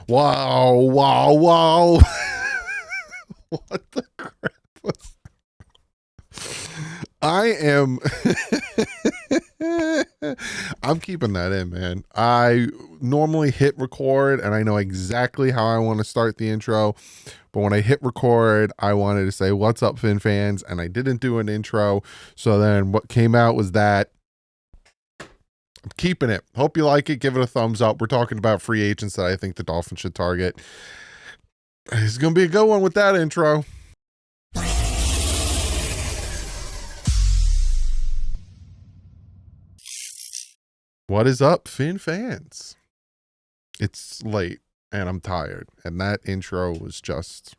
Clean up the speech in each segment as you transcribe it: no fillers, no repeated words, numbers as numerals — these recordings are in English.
Wow, wow, wow. What the crap was I am I'm keeping that in, man. I normally hit record and I know exactly how I want to start the intro. But when I hit record, I wanted to say, "What's up, Fin fans?" And I didn't do an intro. So then what came out was that. I'm keeping it. Hope you like it. Give it a thumbs up. We're talking about free agents that I think the Dolphins should target. It's going to be a good one with that intro. What is up, Fin fans? It's late and I'm tired. And that intro was just...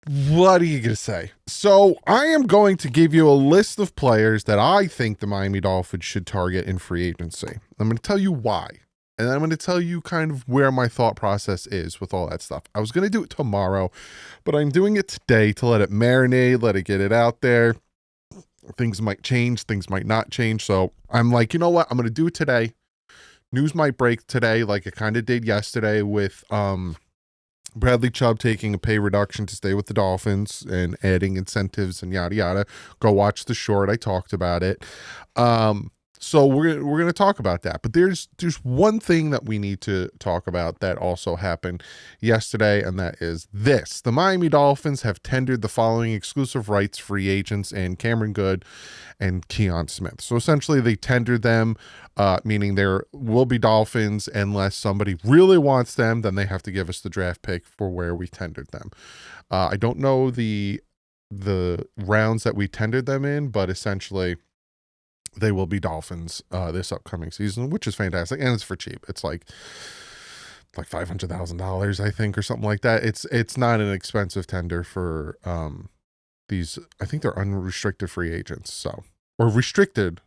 What are you going to say? So I am going to give you a list of players that I think the Miami Dolphins should target in free agency. I'm going to tell you why. And I'm going to tell you kind of where my thought process is with all that stuff. I was going to do it tomorrow, but I'm doing it today to let it marinate, let it get it out there. Things might change, things might not change. So I'm like, you know what? I'm going to do it today. News might break today like it kind of did yesterday with Bradley Chubb taking a pay reduction to stay with the Dolphins and adding incentives and yada yada. Go watch the short. I talked about it. So we're gonna talk about that. But there's one thing that we need to talk about that also happened yesterday, and that is this: the Miami Dolphins have tendered the following exclusive rights free agents in Cameron Good and Keon Smith. So essentially, they tendered them, meaning there will be Dolphins unless somebody really wants them. Then they have to give us the draft pick for where we tendered them. I don't know the rounds that we tendered them in, but essentially they will be Dolphins this upcoming season, which is fantastic, and it's for cheap. It's like $500,000, I think, or something like that. It's not an expensive tender for these. I think they're unrestricted free agents, or restricted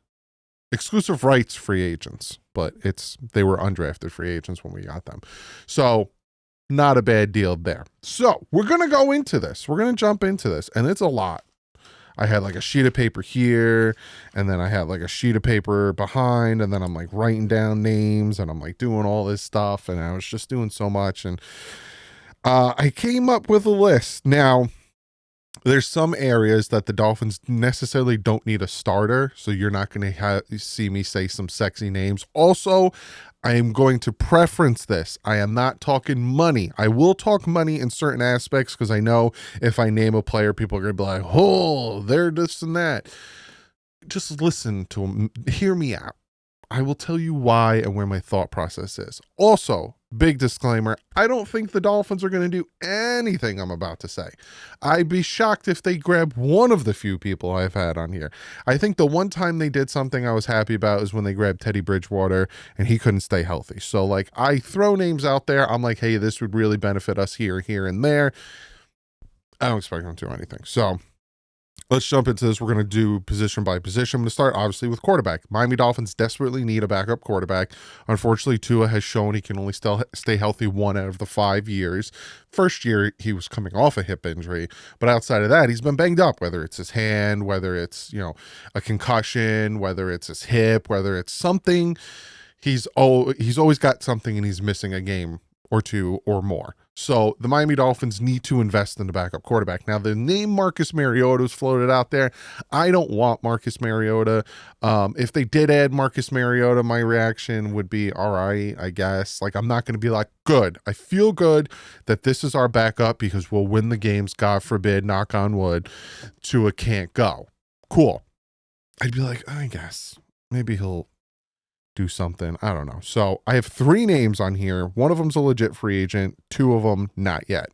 exclusive rights free agents, but they were undrafted free agents when we got them. So not a bad deal there. So we're gonna go into this. We're gonna jump into this, and it's a lot. I had like a sheet of paper here, and then I had like a sheet of paper behind, and then I'm like writing down names, and I'm like doing all this stuff, and I was just doing so much, and I came up with a list. Now, there's some areas that the Dolphins necessarily don't need a starter, so you're not going to see me say some sexy names. Also, I am going to preference this. I am not talking money. I will talk money in certain aspects because I know if I name a player, people are going to be like, "Oh, they're this and that." Just listen to them. Hear me out. I will tell you why and where my thought process is. Also, big disclaimer, I don't think the Dolphins are going to do anything I'm about to say. I'd be shocked if they grab one of the few people I've had on here. I think the one time they did something I was happy about is when they grabbed Teddy Bridgewater and he couldn't stay healthy. So like I throw names out there. I'm like, hey, this would really benefit us here, and there. I don't expect them to do anything. So let's jump into this. We're going to do position by position. I'm going to start, obviously, with quarterback. Miami Dolphins desperately need a backup quarterback. Unfortunately, Tua has shown he can only still stay healthy 1 out of the 5 years. First year, he was coming off a hip injury. But outside of that, he's been banged up, whether it's his hand, whether it's, a concussion, whether it's his hip, whether it's something. He's always got something, and he's missing a game or two or more. So the Miami Dolphins need to invest in the backup quarterback. Now, the name Marcus Mariota is floated out there. I don't want Marcus Mariota. If they did add Marcus Mariota, my reaction would be, all right, I guess. Like, I'm not going to be like, good. I feel good that this is our backup because we'll win the games, God forbid, knock on wood, Tua can't go. Cool. I'd be like, I guess. Maybe he'll do something. I don't know. So I have 3 names on here. One of them's a legit free agent. 2 of them, not yet.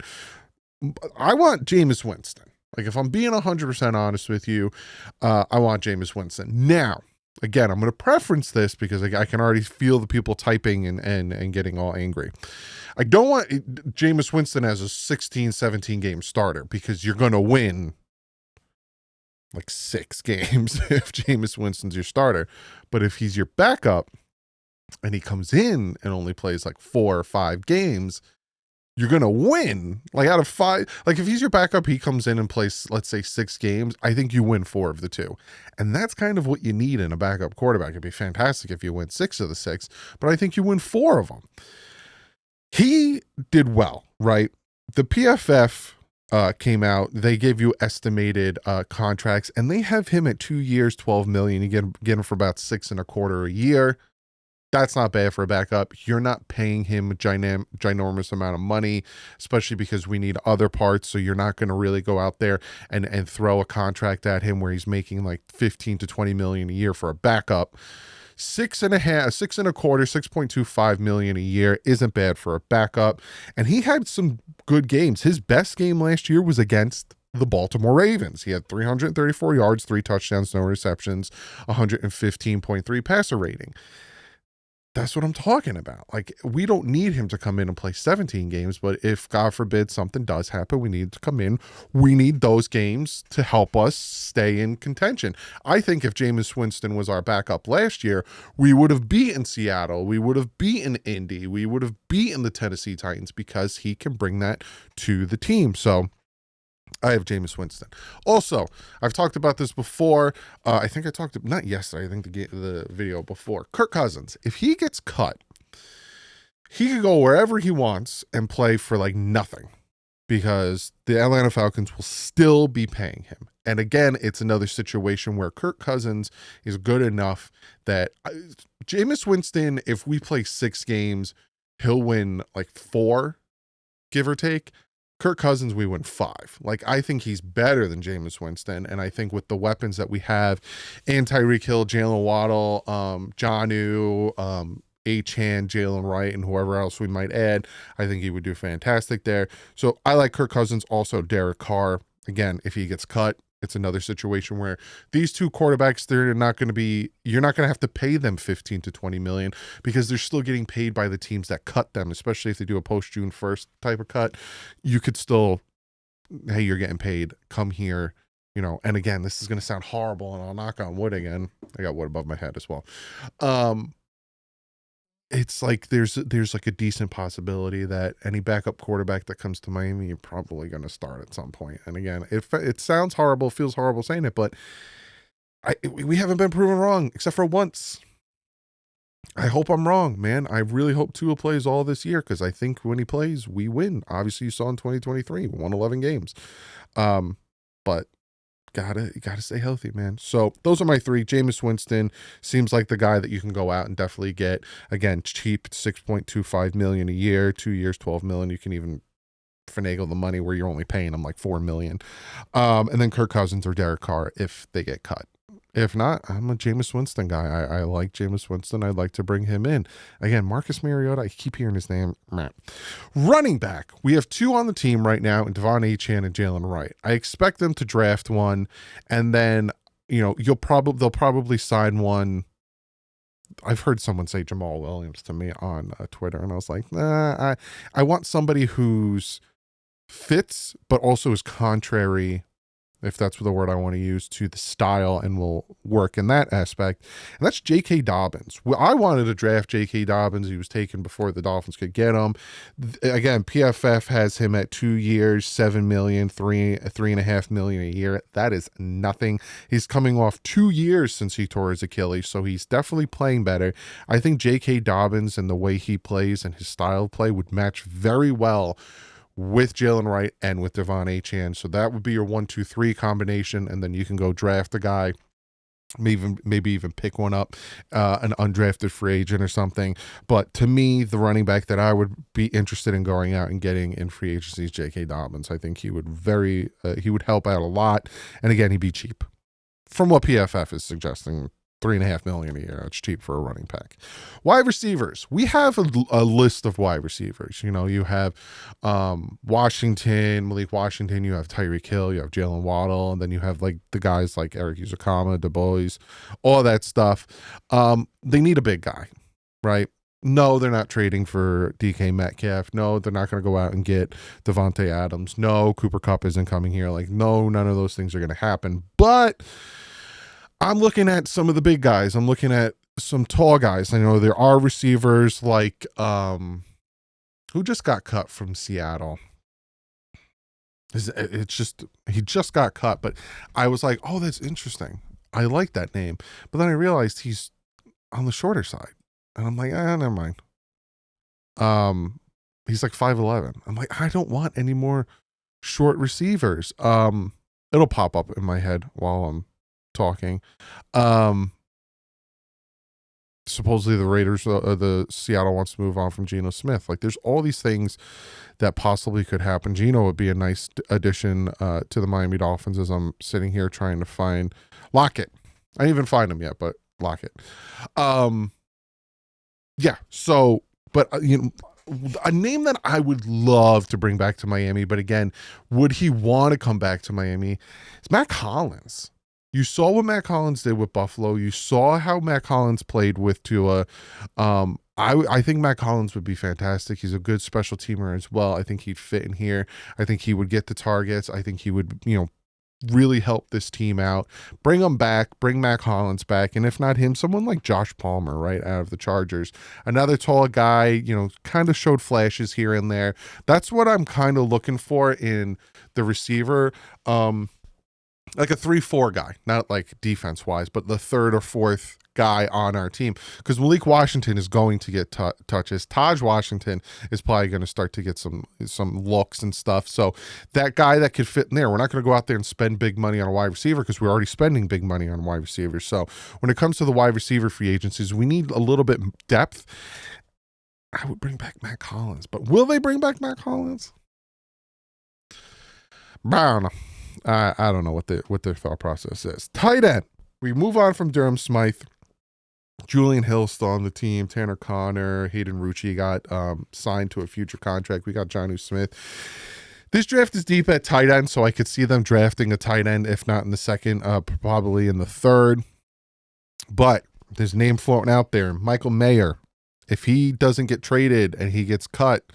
I want Jameis Winston. Like, if I'm being 100% honest with you, I want Jameis Winston. Now, again, I'm going to preference this because I can already feel the people typing and getting all angry. I don't want Jameis Winston as a 16, 17 game starter because you're going to win like 6 games if Jameis Winston's your starter. But if he's your backup and he comes in and only plays like 4 or 5 games, you're going to win. Like out of 5, like if he's your backup, he comes in and plays, let's say 6 games. I think you win 4 of the 2. And that's kind of what you need in a backup quarterback. It'd be fantastic if you win 6 of the 6, but I think you win 4 of them. He did well, right? The PFF came out. They gave you estimated contracts, and they have him at 2 years, 12 million. You get him for about 6.25 a year. That's not bad for a backup. You're not paying him a ginormous amount of money, especially because we need other parts. So you're not going to really go out there and throw a contract at him where he's making like 15 to 20 million a year for a backup. 6.25 million a year isn't bad for a backup. And he had some good games. His best game last year was against the Baltimore Ravens. He had 334 yards, 3 touchdowns, no receptions, 115.3 passer rating. That's what I'm talking about. Like, we don't need him to come in and play 17 games, but if, God forbid, something does happen, we need to come in. We need those games to help us stay in contention. I think if Jameis Winston was our backup last year, we would have beaten Seattle. We would have beaten Indy. We would have beaten the Tennessee Titans because he can bring that to the team. So I have Jameis Winston. Also, I've talked about this before. I think I talked, not yesterday, I think the video before. Kirk Cousins, if he gets cut, he could go wherever he wants and play for like nothing because the Atlanta Falcons will still be paying him. And again, it's another situation where Kirk Cousins is good enough that Jameis Winston, if we play 6 games, he'll win like 4, give or take. Kirk Cousins, we win 5. Like, I think he's better than Jameis Winston, and I think with the weapons that we have, and Tyreek Hill, Jalen Waddle, Jonnu, Achane, Jalen Wright, and whoever else we might add, I think he would do fantastic there. So I like Kirk Cousins. Also, Derek Carr. Again, if he gets cut, it's another situation where these two quarterbacks, you're not going to have to pay them 15 to 20 million because they're still getting paid by the teams that cut them, especially if they do a post June 1st type of cut. You could still, hey, you're getting paid. Come here, and again, this is going to sound horrible and I'll knock on wood again. I got wood above my head as well. It's like there's like a decent possibility that any backup quarterback that comes to Miami, you're probably going to start at some point. And again, it sounds horrible, feels horrible saying it, but we haven't been proven wrong except for once. I hope I'm wrong, man. I really hope Tua plays all this year because I think when he plays, we win. Obviously, you saw in 2023, we won 11 games. But gotta stay healthy, man. So those are my 3. Jameis Winston seems like the guy that you can go out and definitely get. Again, cheap, 6.25 million a year, 2 years, 12 million. You can even finagle the money where you're only paying him like 4 million. And then Kirk Cousins or Derek Carr if they get cut. If not, I'm a Jameis Winston guy. I like Jameis Winston. I'd like to bring him in. Again, Marcus Mariota, I keep hearing his name. Running back. We have 2 on the team right now, Devon Achane and Jalen Wright. I expect them to draft one, and then, they'll probably sign one. I've heard someone say Jamal Williams to me on Twitter, and I was like, nah, I want somebody who's fits, but also is contrary, if that's the word I want to use, to the style and will work in that aspect. And that's J.K. Dobbins. Well, I wanted to draft J.K. Dobbins. He was taken before the Dolphins could get him. Again, PFF has him at 2 years, 7 million, 3.5 million a year. That is nothing. He's coming off 2 years since he tore his Achilles, so he's definitely playing better. I think J.K. Dobbins and the way he plays and his style of play would match very well with Jalen Wright and with Devon Achane. So that would be your 1-2-3 combination, and then you can go draft a guy, maybe even pick one up, an undrafted free agent or something. But to me, the running back that I would be interested in going out and getting in free agency is J.K. Dobbins. I think he would he would help out a lot, and again, he'd be cheap. From what PFF is suggesting, 3.5 million a year. That's cheap for a running back. Wide receivers. We have a list of wide receivers. You have Malik Washington, you have Tyreek Hill, you have Jalen Waddle, and then you have like the guys like Eric Uzakama, DuBois, all that stuff. They need a big guy, right? No, they're not trading for DK Metcalf. No, they're not going to go out and get Devontae Adams. No, Cooper Kupp isn't coming here. Like, no, none of those things are going to happen. But I'm looking at some of the big guys. I'm looking at some tall guys. I know there are receivers like who just got cut from Seattle. He just got cut, but I was like, oh, that's interesting. I like that name. But then I realized he's on the shorter side. And I'm like, never mind. He's like 5'11". I'm like, I don't want any more short receivers. It'll pop up in my head while I'm talking. Supposedly the Raiders, the Seattle wants to move on from Geno Smith. Like, there's all these things that possibly could happen. Geno would be a nice addition to the Miami Dolphins as I'm sitting here trying to find Lockett. I didn't even find him yet, but Lockett. Yeah. So, but a name that I would love to bring back to Miami, but again, would he want to come back to Miami? It's Matt Collins. You saw what Matt Collins did with Buffalo. You saw how Matt Collins played with Tua. I think Matt Collins would be fantastic. He's a good special teamer as well. I think he'd fit in here. I think he would get the targets. I think he would, really help this team out. Bring him back. Bring Matt Collins back. And if not him, someone like Josh Palmer, right, out of the Chargers. Another tall guy, kind of showed flashes here and there. That's what I'm kind of looking for in the receiver. Like a 3-4 guy, not like defense wise, but the third or fourth guy on our team, because Malik Washington is going to get touches. Taj Washington is probably going to start to get some looks and stuff. So that guy that could fit in there, we're not going to go out there and spend big money on a wide receiver because we're already spending big money on wide receivers. So when it comes to the wide receiver free agencies, we need a little bit depth. I would bring back Matt Collins, but will they bring back Matt Collins? I don't know. I don't know what their thought process is. Tight end. We move on from Durham Smythe. Julian Hill still on the team. Tanner Connor, Hayden Rucci got signed to a future contract. We got Jonnu Smith. This draft is deep at tight end, so I could see them drafting a tight end, if not in the second, probably in the third. But there's a name floating out there, Michael Mayer. If he doesn't get traded and he gets cut,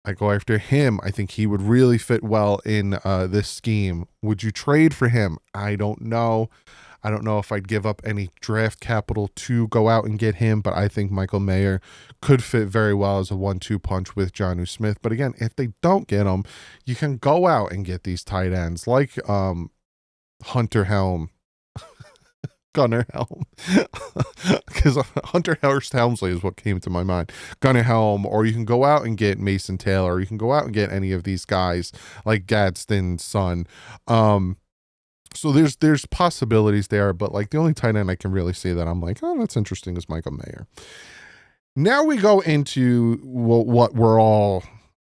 I go after him. I think he would really fit well in this scheme. Would you trade for him? I don't know. I don't know if I'd give up any draft capital to go out and get him, but I think Michael Mayer could fit very well as a 1-2 punch with Jonnu Smith. But again, if they don't get him, you can go out and get these tight ends like Hunter Helm. Gunnar Helm, because Hunter Hurst Helmsley is what came to my mind. Gunnar Helm, or you can go out and get Mason Taylor, or you can go out and get any of these guys like Gadsden's son. So there's possibilities there, but like the only tight end I can really see that I'm like, oh, that's interesting is Michael Mayer. Now we go into what we're all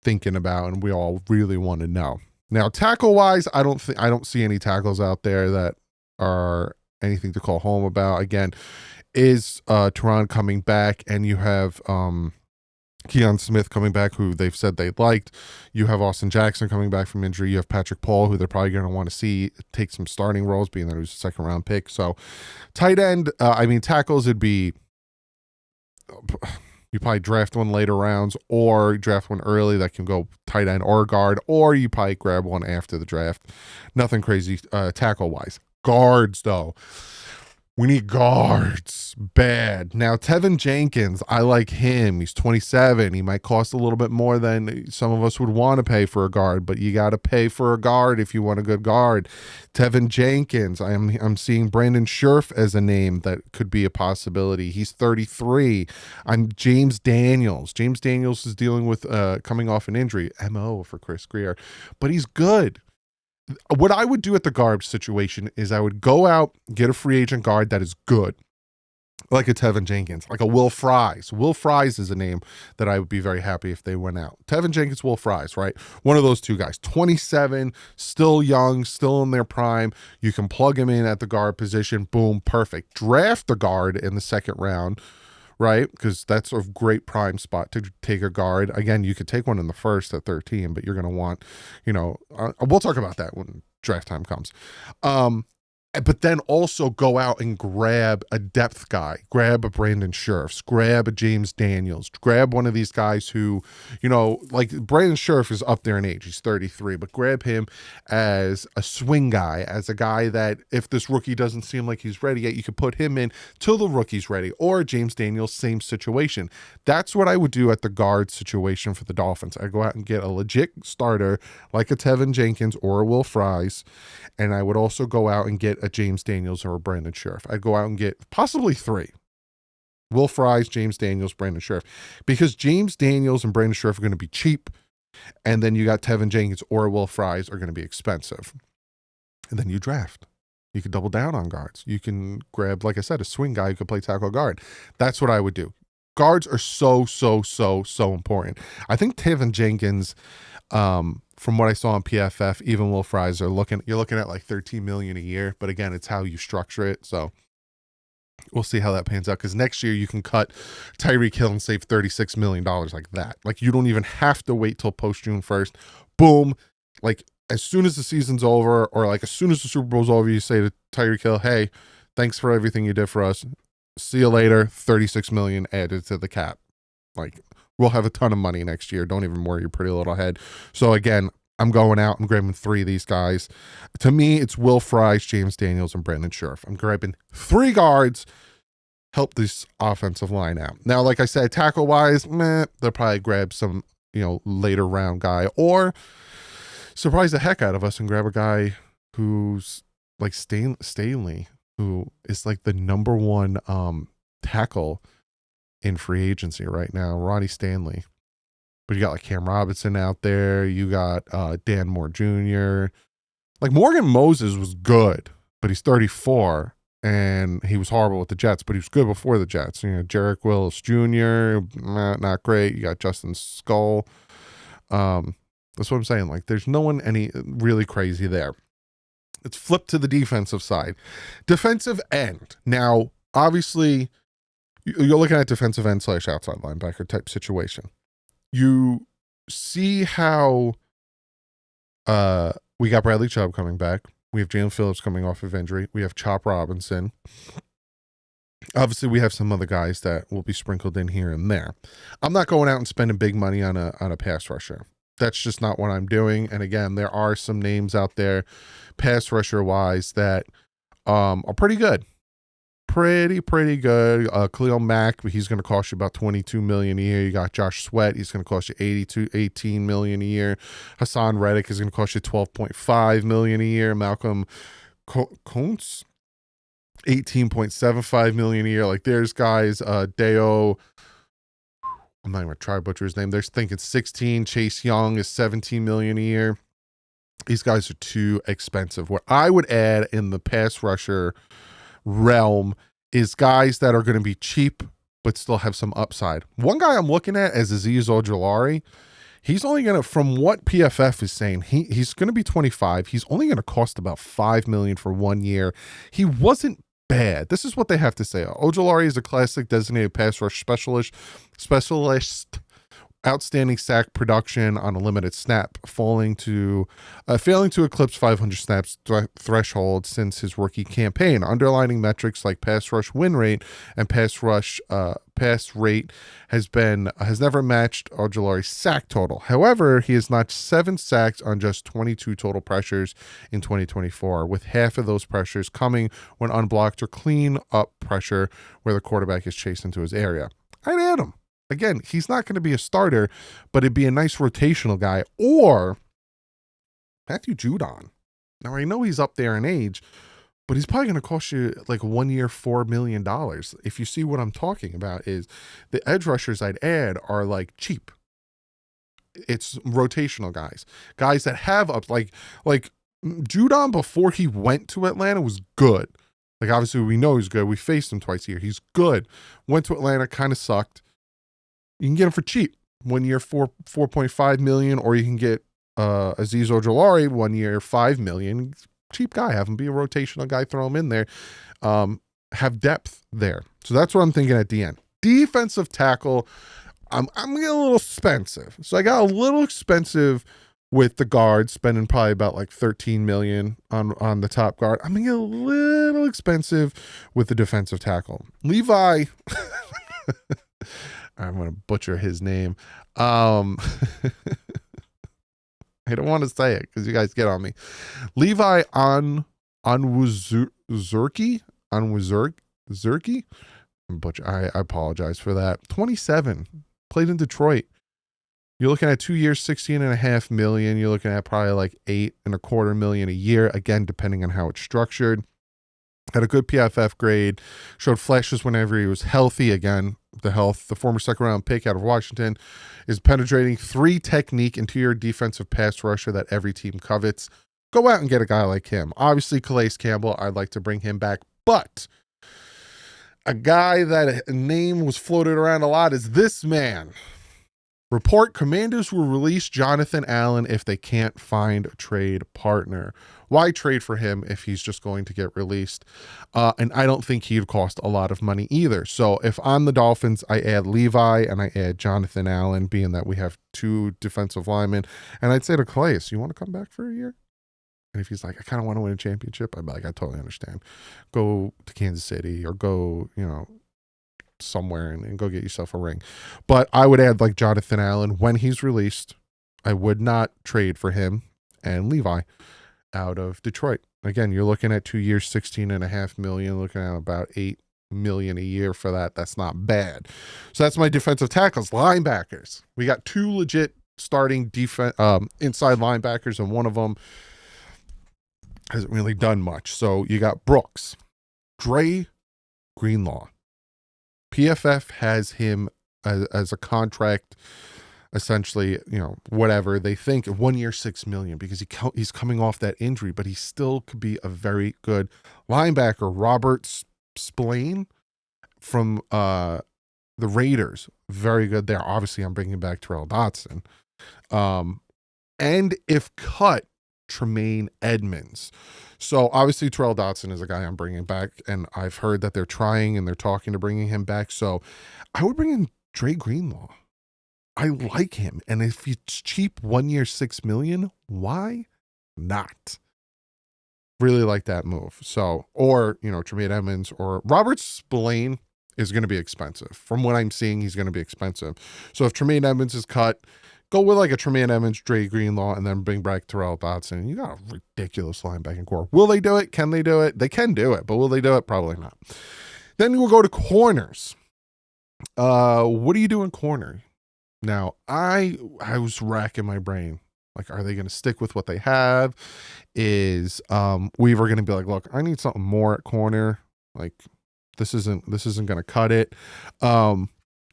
thinking about and we all really want to know. Now, tackle wise, I don't see any tackles out there that are anything to call home about. Again, is Teron coming back, and you have Keon Smith coming back, who they've said they liked. You have Austin Jackson coming back from injury. You have Patrick Paul, who they're probably going to want to see take some starting roles, being that he was a second round pick. So tight end, tackles, it'd be you probably draft one later rounds, or draft one early that can go tight end or guard, or you probably grab one after the draft. Nothing crazy tackle wise. Guards, though. We need guards bad. Now, Tevin Jenkins, I like him. He's 27. He might cost a little bit more than some of us would want to pay for a guard, but you got to pay for a guard if you want a good guard. Tevin Jenkins, I'm seeing Brandon Scherf as a name that could be a possibility. He's 33. I'm James Daniels. James Daniels is dealing with coming off an injury, MO for Chris Greer, but he's good. What I would do at the guard situation is I would go out, get a free agent guard that is good, like a Tevin Jenkins, like a Will Fries. Will Fries is a name that I would be very happy if they went out. Tevin Jenkins, Will Fries, right? One of those two guys. 27, still young, still in their prime. You can plug him in at the guard position. Boom, perfect. Draft a guard in the second round, right? Because that's a great prime spot to take a guard. Again, you could take one in the first at 13, but you're going to want, we'll talk about that when draft time comes. But then also go out and grab a depth guy, grab a Brandon Scherf, grab a James Daniels, grab one of these guys who, like Brandon Scherf is up there in age. He's 33, but grab him as a swing guy, as a guy that if this rookie doesn't seem like he's ready yet, you could put him in till the rookie's ready. Or James Daniels, same situation. That's what I would do at the guard situation for the Dolphins. I'd go out and get a legit starter like a Tevin Jenkins or a Will Fries, and I would also go out and get a James Daniels or a Brandon Scherf. I'd go out and get possibly 3. Will Fries, James Daniels, Brandon Sheriff. Because James Daniels and Brandon Sheriff are going to be cheap, and then you got Tevin Jenkins or Will Fries are going to be expensive. And then you draft. You can double down on guards. You can grab, like I said, a swing guy who could play tackle guard. That's what I would do. Guards are so important. I think Tevin Jenkins, from what I saw on PFF, even Will Fries you're looking at like $13 million a year. But again, it's how you structure it. So we'll see how that pans out. Because next year you can cut Tyreek Hill and save $36 million like that. Like you don't even have to wait till post June 1st. Boom. Like as soon as the season's over, or like as soon as the Super Bowl's over, you say to Tyreek Hill, hey, thanks for everything you did for us. See you later. $36 million added to the cap. Like we'll have a ton of money next year. Don't even worry your pretty little head. So again, I'm going out. I'm grabbing 3 of these guys. To me, it's Will Fries, James Daniels, and Brandon Sheriff. I'm grabbing 3 guards. Help this offensive line out. Now, like I said, tackle wise, they'll probably grab some, later round guy, or surprise the heck out of us and grab a guy who's like Stanley, who is like the number 1 tackle in free agency right now, Ronnie Stanley. But you got like Cam Robinson out there. You got Dan Moore Jr. Like Morgan Moses was good, but he's 34 and he was horrible with the Jets, but he was good before the Jets. Jarek Willis Jr., not great. You got Justin Skull. That's what I'm saying. Like there's no one any really crazy there. It's flipped to the defensive side. Defensive end. Now, obviously, you're looking at defensive end / outside linebacker type situation. You see how we got Bradley Chubb coming back. We have Jalen Phillips coming off of injury. We have Chop Robinson. Obviously, we have some other guys that will be sprinkled in here and there. I'm not going out and spending big money on a pass rusher. That's just not what I'm doing. And again, there are some names out there, pass rusher wise, that are pretty good. Pretty good. Khalil Mack, he's going to cost you about $22 million a year. You got Josh Sweat, he's going to cost you $18 million a year. Hassan Reddick is going to cost you $12.5 million a year. Malcolm Kuntz, $18.75 million a year. Like there's guys, Deo, I'm not even going to try to butcher his name. They're thinking 16. Chase Young is $17 million a year. These guys are too expensive. What I would add in the pass rusher realm is guys that are going to be cheap but still have some upside. One guy I'm looking at is Azeez Ojulari. He's only going to, from what PFF is saying, he's going to be 25. He's only going to cost about $5 million for 1 year. He wasn't bad. This is what they have to say. Ojulari is a classic designated pass rush specialist, outstanding sack production on a limited snap, failing to eclipse 500 snaps threshold since his rookie campaign. Underlining metrics like pass rush win rate and pass rate has never matched Ojulari's sack total. However, he has notched 7 sacks on just 22 total pressures in 2024, with half of those pressures coming when unblocked or clean up pressure where the quarterback is chased into his area. I'd add him. Again, he's not going to be a starter, but it'd be a nice rotational guy. Or Matthew Judon. Now, I know he's up there in age, but he's probably going to cost you like 1 year, $4 million. If you see what I'm talking about, is the edge rushers I'd add are like cheap. It's rotational guys that have up like Judon before he went to Atlanta was good. Like obviously we know he's good. We faced him twice a year. He's good. Went to Atlanta, kind of sucked. You can get him for cheap. 1 year, $4.5 million, or you can get Azeez Ojulari 1 year, $5 million. Cheap guy. Have him be a rotational guy. Throw him in there. Have depth there. So that's what I'm thinking at the end. Defensive tackle. I'm getting a little expensive. So I got a little expensive with the guard, spending probably about like $13 million on the top guard. I'm gonna get a little expensive with the defensive tackle. Levi. I'm going to butcher his name. I don't want to say it because you guys get on me. Levi Onwuzurike? I apologize for that. 27. Played in Detroit. You're looking at 2 years, $16.5 million. You're looking at probably like $8.25 million a year. Again, depending on how it's structured. Had a good PFF grade, showed flashes whenever he was healthy. Again, the former second round pick out of Washington, is penetrating 3 technique interior defensive pass rusher that every team covets. Go out and get a guy like him. Obviously, Calais Campbell, I'd like to bring him back, but a guy that a name was floated around a lot is this man. Report: Commanders will release Jonathan Allen if they can't find a trade partner. Why trade for him if he's just going to get released? And I don't think he'd cost a lot of money either. So if I'm the Dolphins, I add Levi and I add Jonathan Allen, being that we have 2 defensive linemen. And I'd say to Calais, you want to come back for a year? And if he's like, I kind of want to win a championship, I'd be like, I totally understand. Go to Kansas City or go, somewhere and go get yourself a ring. But I would add like Jonathan Allen when he's released. I would not trade for him and Levi out of Detroit. Again, you're looking at 2 years, $16.5 million, looking at about $8 million a year for that. That's not bad. So that's my defensive tackles. Linebackers. We got 2 legit starting inside linebackers, and one of them hasn't really done much. So you got Brooks, Dre Greenlaw. PFF has him as a contract, essentially, whatever. They think 1 year, $6 million, because he's coming off that injury, but he still could be a very good linebacker. Robert Spillane from the Raiders, very good there. Obviously, I'm bringing back Terrell Dotson. And if cut, Tremaine Edmonds. So obviously Terrell Dotson is a guy I'm bringing back, and I've heard that they're trying and they're talking to bringing him back. So I would bring in Dre Greenlaw. I like him. And if it's cheap, 1 year, $6 million, why not? Really like that move. So, or, Tremaine Edmonds or Robert Spillane is going to be expensive. From what I'm seeing, he's going to be expensive. So if Tremaine Edmonds is cut, go with like a Tremaine Edmonds, Dre Greenlaw, and then bring back Terrell Dotson. You got a ridiculous linebacking core. Will they do it? Can they do it? They can do it, but will they do it? Probably not. Then we'll go to corners. What do you do in corner? Now, I was racking my brain. Like, are they going to stick with what they have? Is Weaver going to be like, look, I need something more at corner. Like, this isn't going to cut it.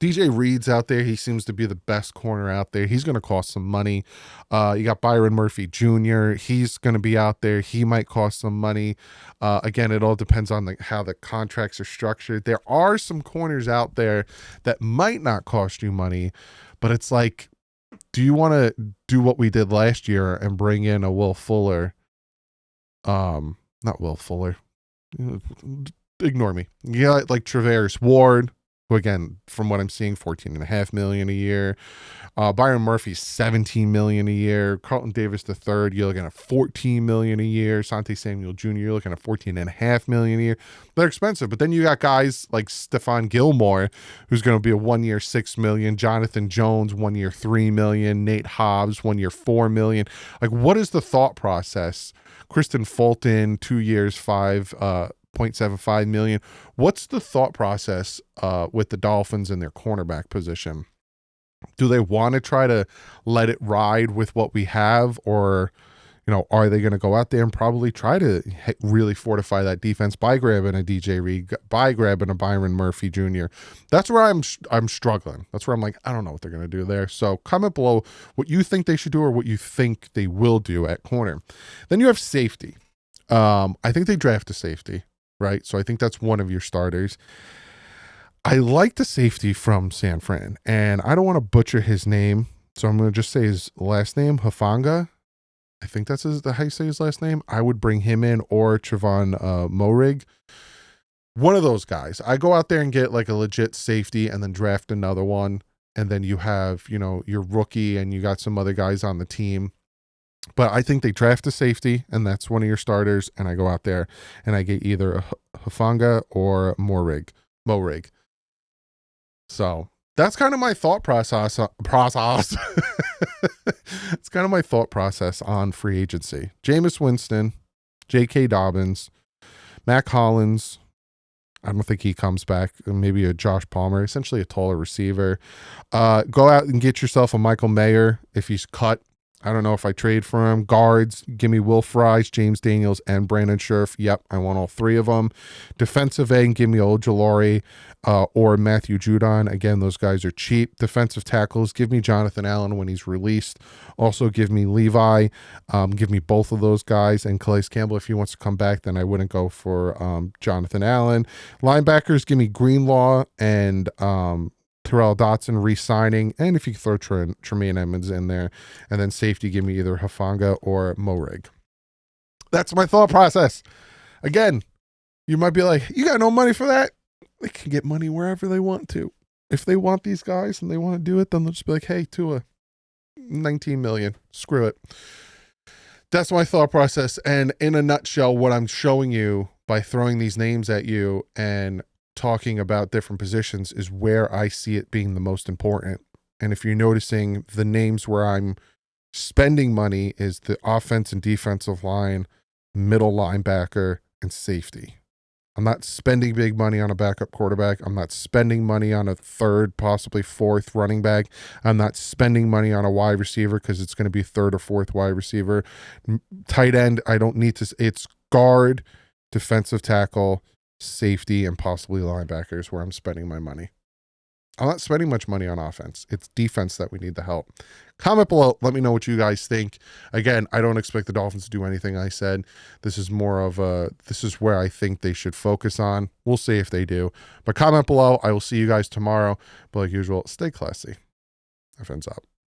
DJ Reed's out there. He seems to be the best corner out there. He's going to cost some money. You got Byron Murphy Jr. He's going to be out there. He might cost some money. Again, it all depends on how the contracts are structured. There are some corners out there that might not cost you money, but it's like, do you want to do what we did last year and bring in a Will Fuller? Not Will Fuller. Ignore me. You got like Travaris Ward, who again, from what I'm seeing, $14.5 million a year. Byron Murphy, $17 million a year. Carlton Davis III, you're looking at $14 million a year. Sante Samuel Jr., you're looking at $14.5 million a year. They're expensive, but then you got guys like Stephon Gilmore, who's going to be a 1 year, $6 million. Jonathan Jones, 1 year, $3 million. Nate Hobbs, 1 year, $4 million. Like, what is the thought process? Kristen Fulton, 2 years, $5.75 million. What's the thought process with the Dolphins in their cornerback position? Do they want to try to let it ride with what we have, or are they going to go out there and probably try to really fortify that defense by grabbing a DJ Reed, by grabbing a Byron Murphy Jr.? That's where I'm struggling. That's where I'm like, I don't know what they're going to do there. So comment below what you think they should do or what you think they will do at corner. Then you have safety. I think they draft a safety, right? So I think that's one of your starters. I like the safety from San Fran, and I don't want to butcher his name, so I'm going to just say his last name, Hufanga. I think that's how you say his last name. I would bring him in, or Trevon Moehrig. One of those guys. I go out there and get like a legit safety and then draft another one, and then you have, your rookie and you got some other guys on the team. But I think they draft a safety, and that's one of your starters, and I go out there and I get either a Hufanga or Moehrig. So that's kind of my thought process. It's kind of my thought process on free agency. Jameis Winston, J.K. Dobbins, Mac Hollins. I don't think he comes back. Maybe a Josh Palmer, essentially a taller receiver. Go out and get yourself a Michael Mayer if he's cut. I don't know if I trade for him. Guards, give me Will Fries, James Daniels, and Brandon Scherf. Yep, I want all three of them. Defensive end, give me Ojulari or Matthew Judon. Again, those guys are cheap. Defensive tackles, give me Jonathan Allen when he's released. Also, give me Levi. Give me both of those guys. And Calais Campbell, if he wants to come back, then I wouldn't go for Jonathan Allen. Linebackers, give me Greenlaw and Terrell Dotson re-signing, and if you throw Tremaine Edmonds in there, and then safety, give me either Hufanga or Morig. That's my thought process. Again, you might be like, you got no money for that? They can get money wherever they want to. If they want these guys and they want to do it, then they'll just be like, hey, Tua, 19 million, screw it. That's my thought process. And in a nutshell, what I'm showing you by throwing these names at you and talking about different positions is where I see it being the most important. And if you're noticing, the names where I'm spending money is the offense and defensive line, middle linebacker, and safety. I'm not spending big money on a backup quarterback. I'm not spending money on a third, possibly fourth running back. I'm not spending money on a wide receiver because it's going to be third or fourth wide receiver. Tight end, I don't need to. It's guard, defensive tackle, safety, and possibly linebackers where I'm spending my money. I'm not spending much money on offense. It's defense that we need the help. Comment below. Let me know what you guys think. Again, I don't expect the Dolphins to do anything I said. This is more of this is where I think they should focus on. We'll see if they do. But comment below. I will see you guys tomorrow. But like usual, stay classy. Friends up.